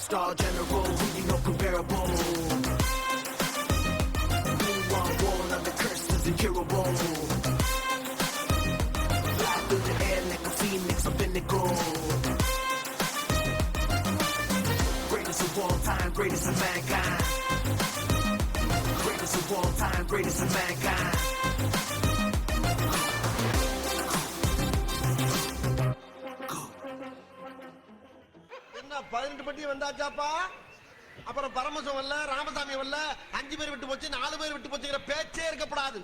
Star general, who you know comparable. Blue on wall, and the curse is incurable. Fly through the air like a phoenix, a pinnacle. Greatest of all time, greatest of mankind. Greatest of all time, greatest of mankind. என்ன 18 பட்டி வந்தாச்சாப்பா? அப்புறம் பரமசம் வரல, ராமசாமி வரல, 5 பேர் விட்டு போச்சு, 4 பேர் விட்டு போச்சுங்கிற பேச்சே இருக்கப்படாது.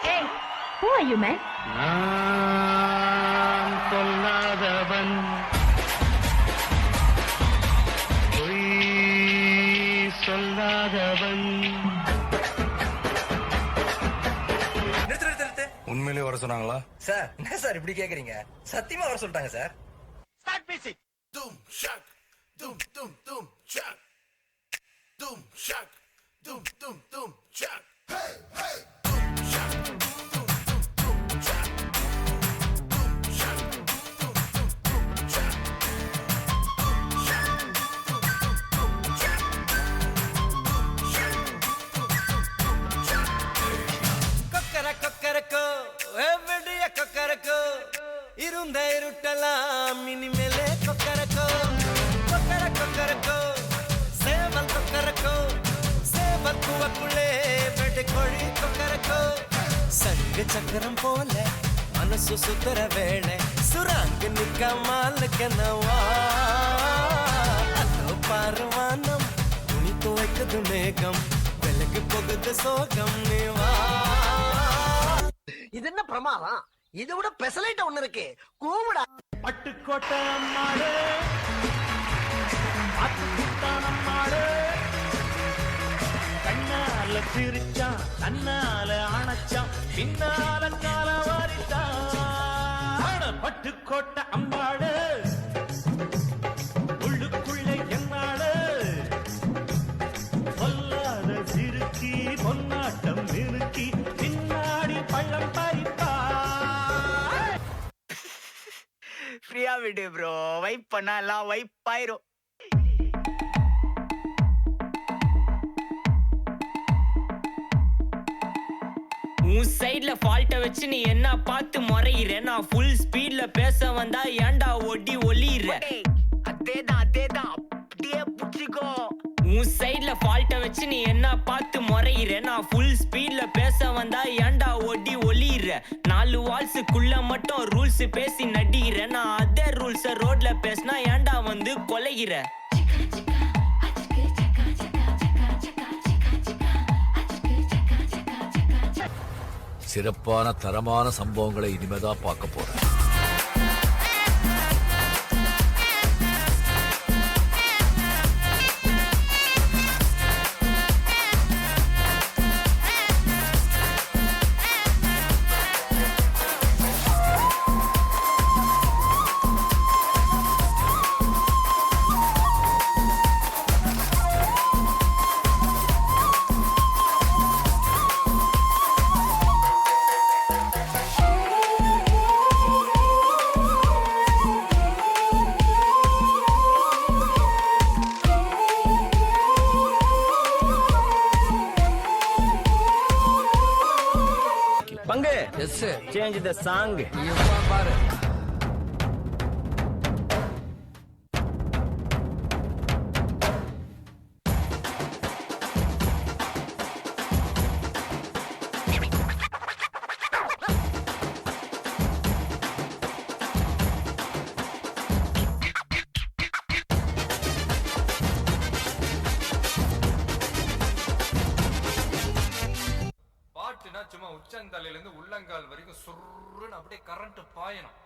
Hey, who are you, man? நான் சொல்லாதவன் பொய் சொல்லாதவன். உண்மையிலேயே வர சொன்னாங்களா? சார் என்ன சார் இப்படி கேக்குறீங்க? சத்தியமா வர சொல்லிட்டாங்க sir. Start music. Doom shock. Doom doom doom shock. Doom shock. Doom doom doom shock. Hey hey. Doom shock. Doom doom doom shock. Doom shock. Doom doom doom shock. Doom shock. Doom doom doom shock. Doom shock. Doom doom doom shock. கொக்கர Kokkarakko எவ்வளிய Kokkarakko இருந்த இருட்டலாம் இனிமேலே கொக்கரக்கோ கொக்கர கொக்கரக்கோ சேவல் கொக்கரக்கோ சேவல் கூவக்குள்ளே வெட்டு கோழி கொக்கரக்கோ சங்கு சக்கரம் போல மனசு சுத்தர வேளை சுராங்கு நிக்காமலுக்கு நவா அதோ பார்வானம் துணி துவைக்குது மேகம் விலகு போகுது சோகம் நீவா. இது என்ன பிரமாதம்? இதை விட பெசலைட் ஒண்ணு இருக்கு. கூவுடா. பட்டுக்கோட்டை அம்மாடு அம்மாடு கண்ணால சிரிச்சான் தன்னால அணைச்சான் பின்னால கால வாரிட்டான். பட்டுக்கோட்டை அம்மாடு உள்ளுக்குள்ளே என்னாடு பொல்லாத சிறுக்கி பொன்னாட்டம் நிறுக்கி பின்னாடி பள்ளம் பறிப்பா. ஃப்ரீயா விடு ப்ரோ, வைப் பண்ணா எல்லாம் வைப் ஆயிரும். உன் சைட்ல ஃபால்ட்ட வச்சு நீ என்ன பார்த்து முறையிற, நான் ஃபுல் ஸ்பீட்ல பேச வந்தா ஏன்டா ஒடி ஒளியிற. அதேதான் அதேதான் அப்படியே புடிச்சுக்கோ. உன் சைட்ல ஃபால்ட்ட வச்சு நீ என்ன பார்த்து முறையிற, நான் ஃபுல் ஸ்பீட்ல பேச வந்தா ஏன்டா ஒடி ஒளியிற. 4 வால்ஸுக்குள்ள மட்டும் ரூல்ஸ் பேசி நடிகிற, நான் அதே ரூல்ஸ ரோட்ல பேசினா ஏன்டா வந்து கொலைகிற. சிறப்பான தரமான சம்பவங்களை இனிமேதான் பார்க்க போறேன். பங்கு எஸ் சேஞ்ச் த சாங். பாரு. பாட்டுனா சும்மா உச்சந்தலையில இருந்து உள்ளங்கால் வரைக்கும் சுருன்னு அப்படியே கரண்ட் பாயணும்.